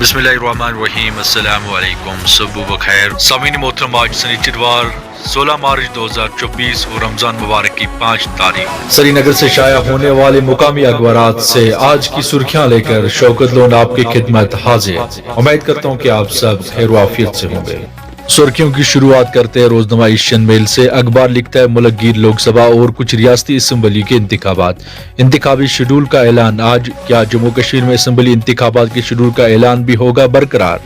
बिस्मिल्लाहिर्रहमानिर्रहीम। अस्सलाम वालेकुम, सुबह बखैर। सामीन मोहतरम, आज शनिचरवार 16 मार्च 2024 और रमजान मुबारक की 5 तारीख। श्रीनगर से शाया होने वाले मुकामी अखबारात से आज की सुर्खियां लेकर शौकत लोन आपकी खिदमत हाजिर। उम्मीद करता हूँ कि आप सब खैर व आफियत से होंगे। सुर्खियों की शुरुआत करते हैं रोजनामा एशियन मेल से। अखबार लिखता है मुल्क गिर लोकसभा और कुछ रियासती असम्बली के इंतखाबात, इंतखाबी शेड्यूल का ऐलान आज। क्या जम्मू कश्मीर में असम्बली इंतखाबात के शेड्यूल का ऐलान भी होगा बरकरार?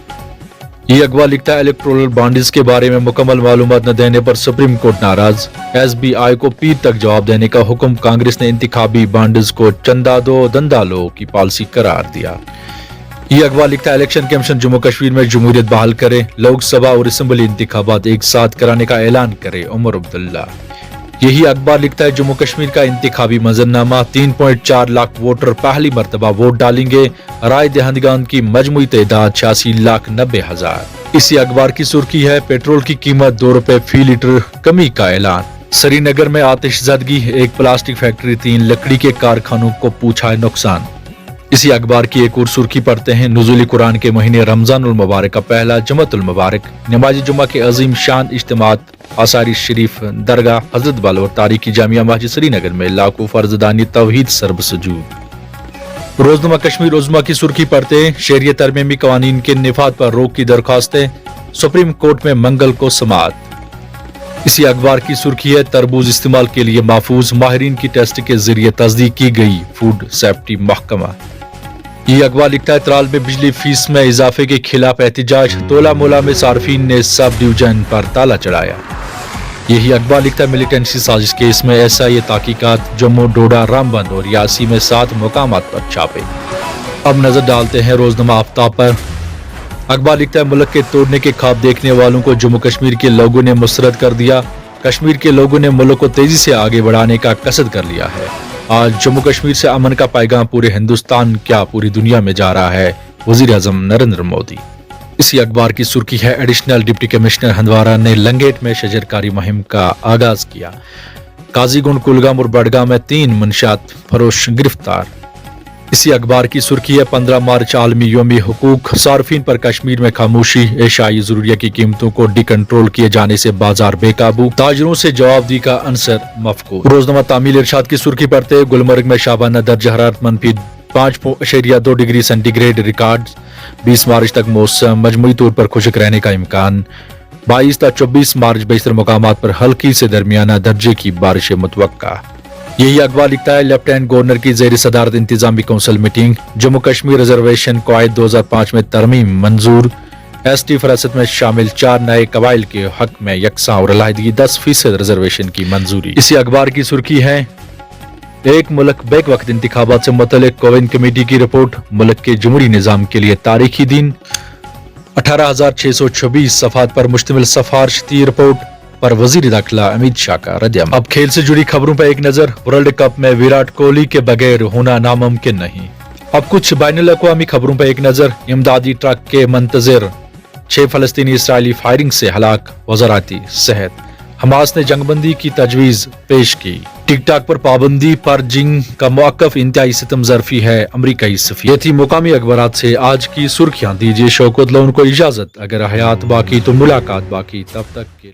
ये अखबार लिखता है इलेक्टोरल बॉन्ड्स के बारे में मुकम्मल मालूमात न देने पर सुप्रीम कोर्ट नाराज, SBI को पीर तक जवाब देने का हुक्म। कांग्रेस ने इंतखाबी बॉन्ड्स को चंदा दो दंदा लो की पॉलिसी करार दिया। ये अखबार लिखता है इलेक्शन कमीशन जम्मू कश्मीर में जमहूरियत बहाल करे, लोकसभा और असम्बली इंतखाबात एक साथ कराने का ऐलान करे उमर अब्दुल्ला। यही अखबार लिखता है जम्मू कश्मीर का इंतखाबी मंजरनामा, 3.4 लाख वोटर पहली मरतबा वोट डालेंगे, राय दहिंदगान की मजमूई तादाद 86,90,000। इसी अखबार की सुर्खी है पेट्रोल की कीमत 2 रुपए फी लीटर कमी का ऐलान। श्रीनगर में आतिशज़दगी, एक प्लास्टिक फैक्ट्री, 3 लकड़ी के कारखानों को पूछा है नुकसान। इसी अखबार की एक और सुर्खी पढ़ते हैं नुज़ूल कुरान के महीने रमजानुल मुबारक का पहला जुमअतुल मुबारक, नमाज जुम्मा के अजीम शान इज्तिमात, आसारी शरीफ दरगाह हजरत बल और तारीखी जामिया मस्जिद श्रीनगर में लाखों फर्जदानी तौहीद सर्ब सजूद। रोजनामा कश्मीर उज़्मा की सुर्खी पढ़ते हैं शहरियत तरमीमी कवानीन के निफाद पर रोक की दरखास्तें, सुप्रीम कोर्ट में मंगल को समाअत। इसी अखबार की सुर्खी है तरबूज इस्तेमाल के लिए महफूज, माहिरीन की टेस्ट के जरिए तस्दीक की गई फूड सेफ्टी महकमा। ये अखबार लिखता है त्राल में बिजली फीस में इजाफे के खिलाफ एहतजाज, तोला मोला में सार्फिन ने सब डिवीजन पर ताला चढ़ाया। यही अखबार लिखता है मिलिटेंसी साजिश केस में SIA तहकीकात, जम्मू डोडा रामबंद और यासी में 7 मुकामात पर छापे। अब नजर डालते हैं रोजनामा आफ्ताब पर। अखबार लिखता है मुल्क के तोड़ने के ख्वाब देखने वालों को जम्मू कश्मीर के लोगों ने मुस्तरद कर दिया, कश्मीर के लोगों ने मुल्क को तेजी से आगे बढ़ाने का कसद कर लिया है। आज जम्मू कश्मीर से अमन का पैगाम पूरे हिंदुस्तान क्या पूरी दुनिया में जा रहा है, वजीर आजम नरेंद्र मोदी। इसी अखबार की सुर्खी है एडिशनल डिप्टी कमिश्नर हंदवारा ने लंगेट में शजरकारी मुहिम का आगाज किया, काजीगुंड, कुलगाम और बडगाम में 3 मंशात फरोश गिरफ्तार। इसी अखबार की सुर्खी है 15 मार्च आलमी योमी हुकूक, सार्फिन पर कश्मीर में खामोशी, एशियाई जरूरिया की कीमतों को डिकंट्रोल किए जाने से बाजार बेकाबू, ताजरों से जवाबदी का अंसर मफकूर। रोजनामा तामील इरशाद की सुर्खी पढ़ते गुलमर्ग में शाबाना दर्ज हरारत -5.2 डिग्री सेंटीग्रेड रिकॉर्ड, 20 मार्च तक मौसम मजमूई तौर पर खुशक रहने का इम्कान, 22 से 24 मार्च बेशतर मकामात पर हल्की से दरमियाना दर्जे की बारिश मुतवक्का। यही अखबार लिखता है लेफ्टिनेंट गवर्नर की जेर सदारत इंतजामी council meeting, Jammu Kashmir reservation कायद 2005 में तरमीम मंजूर, ST फरासत में शामिल 4 नए कबाइल के हक में यकसा और अलहदगी 10% रिजर्वेशन की मंजूरी। इसी अखबार की सुर्खी है एक मुल्क बैक वक्त इंतखाबात से मुतल्लिक कोविन कमेटी की रिपोर्ट, मुल्क के जमहूरी निजाम के लिए तारीखी दिन, 18,626 सफात पर मुश्तमिल सफारशती रिपोर्ट पर वजीर दाखिला अमित शाह का रद्द-ए-अमल। अब खेल से जुड़ी खबरों पर एक नजर। वर्ल्ड कप में विराट कोहली के बगैर होना नामुमकिन नहीं। अब कुछ बैनुल अक़वामी खबरों पर एक नजर। इमदादी ट्रक के मंतज़र 6 फलस्तीनी इसराइली फायरिंग से हलाक, वज़ारती सेहत। हमास ने जंगबंदी की तजवीज पेश की। टिकटॉक पर पाबंदी पर जिंग का मौक़िफ़ इंतहाई सितम ज़र्फ़ी है, अमरीकी सफ़ीर। ये थी मुकामी अखबारात से आज की सुर्खियां। दीजिए शौकत लोन को इजाजत, अगर हयात बाकी तो मुलाकात बाकी, तब तक के